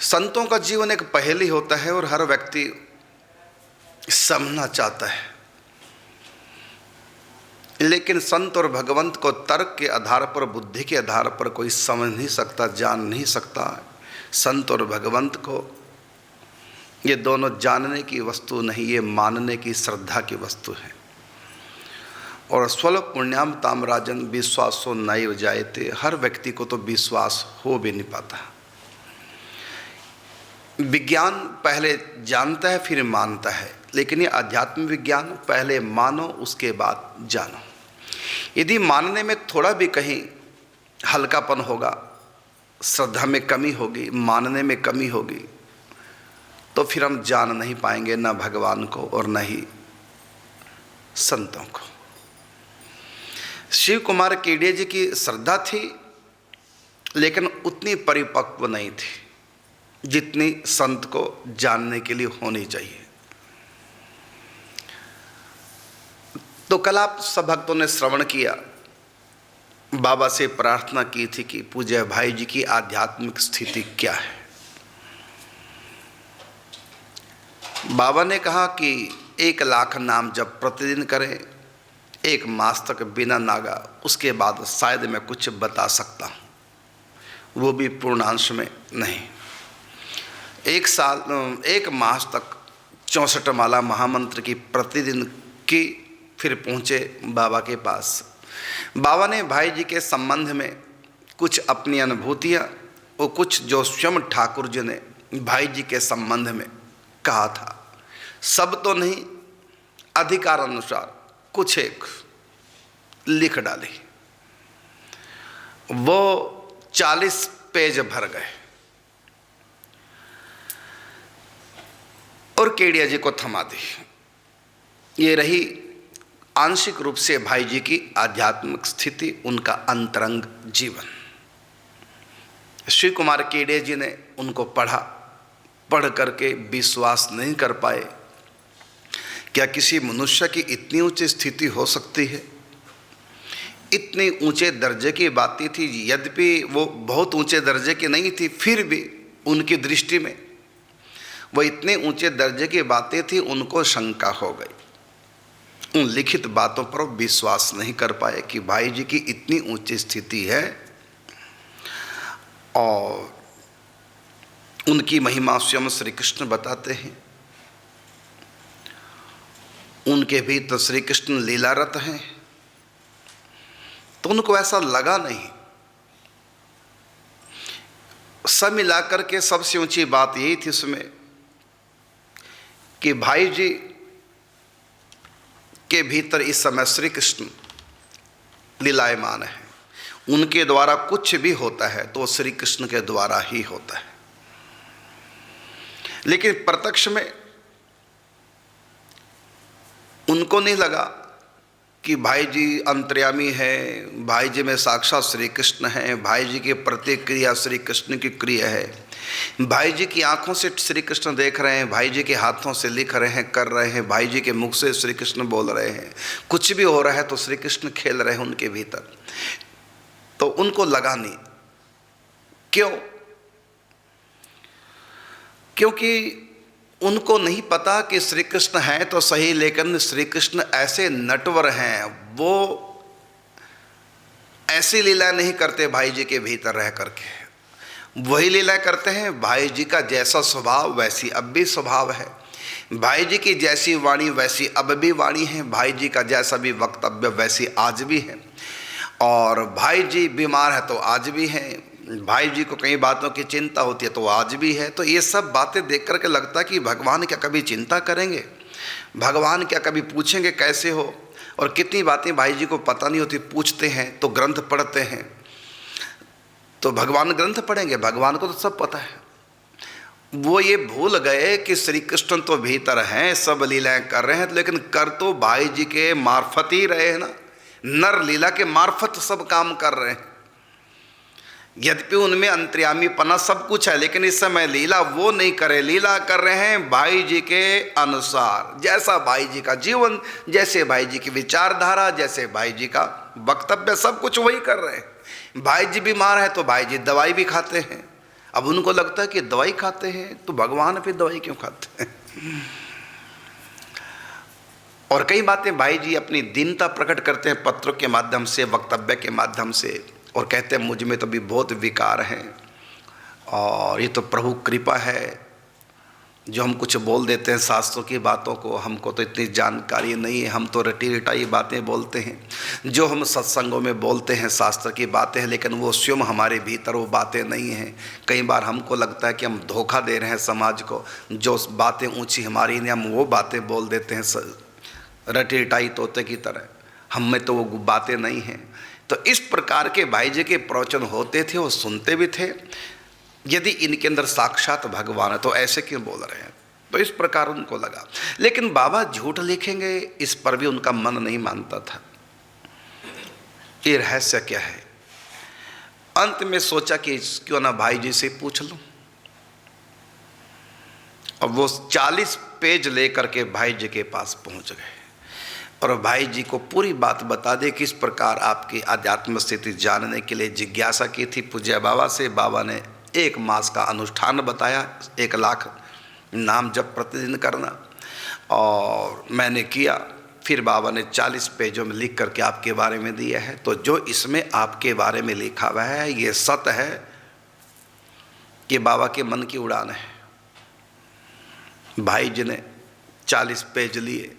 संतों का जीवन एक पहेली होता है और हर व्यक्ति समझना चाहता है, लेकिन संत और भगवंत को तर्क के आधार पर, बुद्धि के आधार पर कोई समझ नहीं सकता, जान नहीं सकता। संत और भगवंत को ये दोनों जानने की वस्तु नहीं, ये मानने की, श्रद्धा की वस्तु है। और स्वल्प पुण्याम ताम राजन विश्वासो नैव जायते। हर व्यक्ति को तो विश्वास हो भी नहीं पाता। विज्ञान पहले जानता है फिर मानता है, लेकिन ये आध्यात्मिक विज्ञान पहले मानो उसके बाद जानो। यदि मानने में थोड़ा भी कहीं हल्कापन होगा, श्रद्धा में कमी होगी, मानने में कमी होगी, तो फिर हम जान नहीं पाएंगे न भगवान को और न ही संतों को। शिव कुमार केडिया जी की श्रद्धा थी, लेकिन उतनी परिपक्व नहीं थी जितनी संत को जानने के लिए होनी चाहिए। तो कल आप सब भक्तों ने श्रवण किया, बाबा से प्रार्थना की थी कि पूज्य भाई जी की आध्यात्मिक स्थिति क्या है। बाबा ने कहा कि 1 लाख नाम जब प्रतिदिन करें, 1 मास तक बिना नागा, उसके बाद शायद मैं कुछ बता सकता हूँ, वो भी पूर्णांश में नहीं। 1 साल 1 मास तक 64 माला महामंत्र की प्रतिदिन की, फिर पहुँचे बाबा के पास। बाबा ने भाई जी के संबंध में कुछ अपनी अनुभूतियाँ और कुछ जो स्वयं ठाकुर जी ने भाई जी के संबंध में कहा था, सब तो नहीं, अधिकार अनुसार कुछ एक लिख डाली। वो 40 पेज भर गए और केडिया जी को थमा दी। ये रही आंशिक रूप से भाई जी की आध्यात्मिक स्थिति, उनका अंतरंग जीवन। शिव कुमार केडिया जी ने उनको पढ़ा, पढ़ करके विश्वास नहीं कर पाए। क्या किसी मनुष्य की इतनी ऊंची स्थिति हो सकती है? इतनी ऊंचे दर्जे की बातें थी, यद्यपि वो बहुत ऊंचे दर्जे की नहीं थी, फिर भी उनकी दृष्टि में वो इतने ऊंचे दर्जे की बातें थी, उनको शंका हो गई। उन लिखित बातों पर विश्वास नहीं कर पाए कि भाई जी की इतनी ऊंची स्थिति है और उनकी महिमा स्वयं श्री कृष्ण बताते हैं। उनके भी तो श्री कृष्ण लीलारत हैं, तो उनको ऐसा लगा नहीं। सब मिलाकर के सबसे ऊंची बात यही थी उसमें कि भाई जी के भीतर इस समय श्री कृष्ण लीलायमान है। उनके द्वारा कुछ भी होता है तो श्री कृष्ण के द्वारा ही होता है। लेकिन प्रत्यक्ष में उनको नहीं लगा कि भाई जी अंतर्यामी है, भाई जी में साक्षात श्री कृष्ण है, भाई जी की प्रतिक्रिया श्री कृष्ण की क्रिया है, भाई जी की आंखों से श्री कृष्ण देख रहे हैं, भाई जी के हाथों से लिख रहे हैं, कर रहे हैं, भाई जी के मुख से श्री कृष्ण बोल रहे हैं, कुछ भी हो रहा है तो श्री कृष्ण खेल रहे हैं उनके भीतर। तो उनको लगा नहीं। क्यों? क्योंकि उनको नहीं पता कि श्री कृष्ण हैं तो सही, लेकिन श्री कृष्ण ऐसे नटवर हैं, वो ऐसी लीला नहीं करते भाई जी के भीतर रह करके। वही लीला करते हैं, भाई जी का जैसा स्वभाव वैसी अब भी स्वभाव है, भाई जी की जैसी वाणी वैसी अब भी वाणी है, भाई जी का जैसा भी वक्तव्य वैसी आज भी है। और भाई जी बीमार है तो आज भी है, भाई जी को कई बातों की चिंता होती है तो आज भी है। तो ये सब बातें देख करके लगता है कि भगवान क्या कभी चिंता करेंगे, भगवान क्या कभी पूछेंगे कैसे हो। और कितनी बातें भाई जी को पता नहीं होती, पूछते हैं तो ग्रंथ पढ़ते हैं, तो भगवान ग्रंथ पढ़ेंगे, भगवान को तो सब पता है। वो ये भूल गए कि श्री कृष्ण तो भीतर हैं, सब लीलाएं कर रहे हैं, लेकिन कर तो भाई जी के मार्फत ही रहे हैं ना, नर लीला के मार्फत सब काम कर रहे हैं। यद्यपि उनमें अंतर्यामीपना सब कुछ है, लेकिन इस समय लीला वो नहीं करे, लीला कर रहे हैं भाई जी के अनुसार, जैसा भाई जी का जीवन, जैसे भाई जी की विचारधारा, जैसे भाई जी का वक्तव्य, सब कुछ वही कर रहे हैं। भाई जी बीमार है तो भाई जी दवाई भी खाते हैं, अब उनको लगता है कि दवाई खाते हैं तो भगवान फिर दवाई क्यों खाते हैं। और कई बातें भाई जी अपनी दीनता प्रकट करते हैं पत्रों के माध्यम से, वक्तव्य के माध्यम से, और कहते हैं मुझ में तो भी बहुत विकार हैं और ये तो प्रभु कृपा है जो हम कुछ बोल देते हैं शास्त्रों की बातों को। हमको तो इतनी जानकारी नहीं है, हम तो रटी रटाई बातें बोलते हैं। जो हम सत्संगों में बोलते हैं शास्त्र की बातें हैं, लेकिन वो स्वयं हमारे भीतर वो बातें नहीं हैं। कई बार हमको लगता है कि हम धोखा दे रहे हैं समाज को। जो बातें ऊंची हमारी नहीं, हम वो बातें बोल देते हैं रटी रटाई तोते की तरह। हम में तो वो बातें नहीं हैं। तो इस प्रकार के भाई जी के प्रवचन होते थे, वो सुनते भी थे। यदि इनके अंदर साक्षात भगवान है तो ऐसे क्यों बोल रहे हैं, तो इस प्रकार उनको लगा। लेकिन बाबा झूठ लिखेंगे इस पर भी उनका मन नहीं मानता था। ये रहस्य क्या है। अंत में सोचा कि क्यों ना भाई जी से पूछ लूं। और वो 40 पेज लेकर के भाई जी के पास पहुंच गए और भाई जी को पूरी बात बता दे, किस प्रकार आपकी आध्यात्म स्थिति जानने के लिए जिज्ञासा की थी पूज्य बाबा से। बाबा ने 1 मास का अनुष्ठान बताया, 1 लाख नाम जप प्रतिदिन करना, और मैंने किया। फिर बाबा ने 40 पेजों में लिख करके आपके बारे में दिया है। तो जो इसमें आपके बारे में लिखा हुआ है ये सत्य है कि बाबा के मन की उड़ान है। भाई जी ने 40 पेज लिए,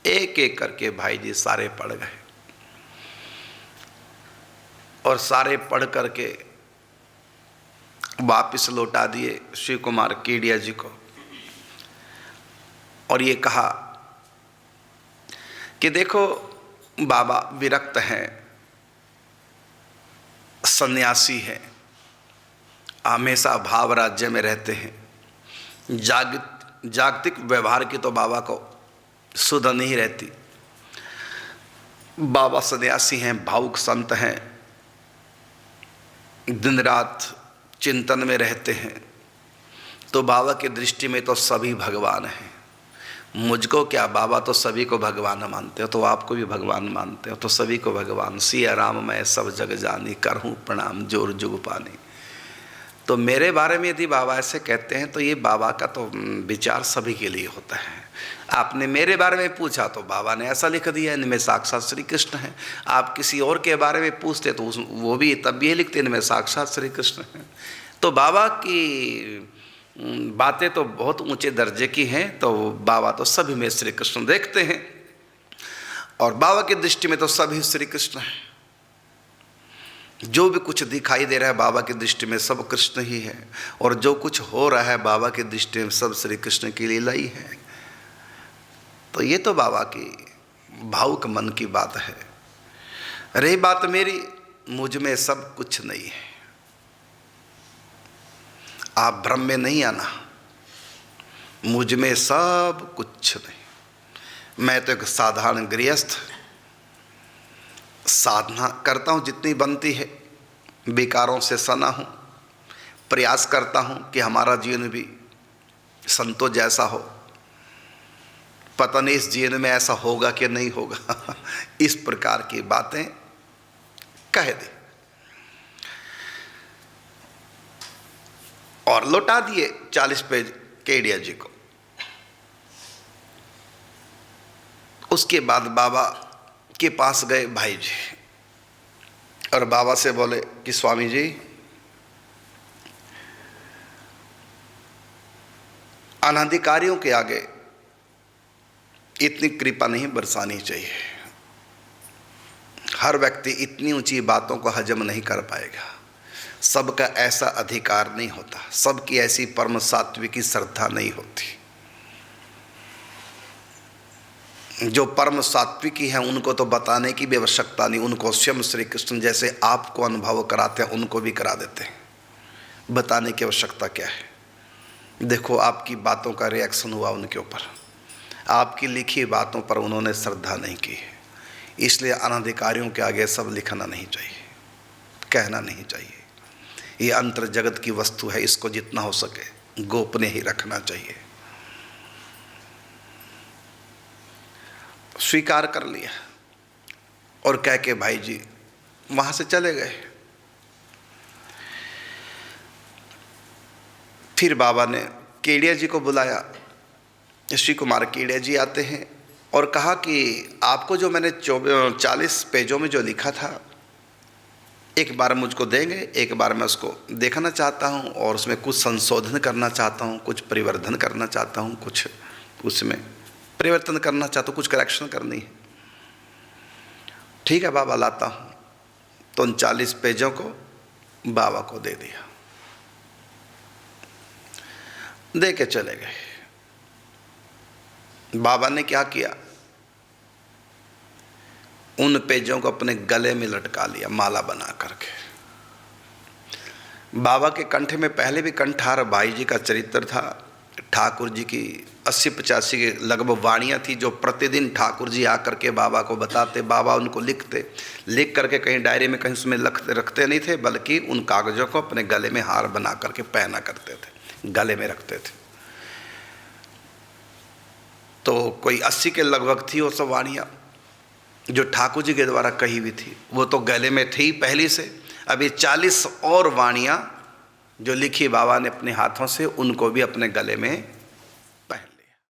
एक एक करके भाई जी सारे पढ़ गए और सारे पढ़ करके वापिस लौटा दिए शिव कुमार केडिया जी को। और ये कहा कि देखो बाबा विरक्त हैं, सन्यासी हैं, हमेशा भाव राज्य में रहते हैं। जागतिक व्यवहार की तो बाबा को सुध नहीं रहती। बाबा सन्यासी हैं, भावुक संत हैं, दिन रात चिंतन में रहते हैं। तो बाबा की दृष्टि में तो सभी भगवान हैं। मुझको क्या, बाबा तो सभी को भगवान मानते हो, तो आपको भी भगवान मानते हो, तो सभी को भगवान। सिया राम मैं सब जग जानी, करहूँ प्रणाम जोर जुग पानी। तो मेरे बारे में यदि बाबा ऐसे कहते हैं तो ये बाबा का तो विचार सभी के लिए होता है। आपने मेरे बारे में पूछा तो बाबा ने ऐसा लिख दिया, इनमें साक्षात श्री कृष्ण है। आप किसी और के बारे में पूछते तो वो भी तब ये लिखते इनमें साक्षात श्री कृष्ण है। तो बाबा की बातें तो बहुत ऊंचे दर्जे की हैं। तो बाबा तो सभी में श्री कृष्ण देखते हैं और बाबा की दृष्टि में तो सभी श्री कृष्ण हैं। जो भी कुछ दिखाई दे रहा है बाबा की दृष्टि में सब कृष्ण ही है, और जो कुछ हो रहा है बाबा की दृष्टि में सब श्री कृष्ण की लीला ही है। तो ये तो बाबा की भावुक मन की बात है। रही बात मेरी, मुझ में सब कुछ नहीं है। आप भ्रम में नहीं आना, मुझ में सब कुछ नहीं। मैं तो एक साधारण गृहस्थ, साधना करता हूँ जितनी बनती है, विकारों से सना हूँ, प्रयास करता हूँ कि हमारा जीवन भी संतों जैसा हो। पता नहीं इस जीवन में ऐसा होगा कि नहीं होगा। इस प्रकार की बातें कह दी और लौटा दिए 40 पेज केडिया जी को। उसके बाद बाबा के पास गए भाई जी और बाबा से बोले कि स्वामी जी, अनाधिकारियों के आगे इतनी कृपा नहीं बरसानी चाहिए। हर व्यक्ति इतनी ऊंची बातों को हजम नहीं कर पाएगा। सबका ऐसा अधिकार नहीं होता, सबकी ऐसी परम सात्विकी श्रद्धा नहीं होती। जो परम सात्विकी हैं उनको तो बताने की भी आवश्यकता नहीं, उनको स्वयं श्री कृष्ण जैसे आपको अनुभव कराते हैं उनको भी करा देते हैं। बताने की आवश्यकता क्या है। देखो आपकी बातों का रिएक्शन हुआ उनके ऊपर, आपकी लिखी बातों पर उन्होंने श्रद्धा नहीं की है। इसलिए अनाधिकारियों के आगे सब लिखना नहीं चाहिए, कहना नहीं चाहिए। ये अंतर जगत की वस्तु है, इसको जितना हो सके गोपनीय ही रखना चाहिए। स्वीकार कर लिया और कह के भाई जी वहाँ से चले गए। फिर बाबा ने केडिया जी को बुलाया। श्री कुमार केडिया जी आते हैं और कहा कि आपको जो मैंने 40 पेजों में जो लिखा था, एक बार मुझको देंगे, एक बार मैं उसको देखना चाहता हूँ और उसमें कुछ संशोधन करना चाहता हूँ, कुछ परिवर्धन करना चाहता हूँ, कुछ उसमें परिवर्तन करना चाहता हूँ, कुछ करेक्शन करनी है। ठीक है बाबा, लाता हूँ। तो उन 40 पेजों को बाबा को दे दिया, दे के चले गए। बाबा ने क्या किया, उन पेजों को अपने गले में लटका लिया माला बना करके। बाबा के कंठ में पहले भी कंठार भाई जी का चरित्र था। ठाकुर जी की 80-85 के लगभग वाणियाँ थी जो प्रतिदिन ठाकुर जी आकर के बाबा को बताते, बाबा उनको लिखते, लिख करके कहीं डायरी में कहीं उसमें रखते नहीं थे, बल्कि उन कागज़ों को अपने गले में हार बना करके पहना करते थे, गले में रखते थे। तो कोई 80 के लगभग थी वो सब वाणियाँ जो ठाकुर जी के द्वारा कही हुई थी, वो तो गले में थी पहले से। अभी 40 और वाणियाँ जो लिखी बाबा ने अपने हाथों से, उनको भी अपने गले में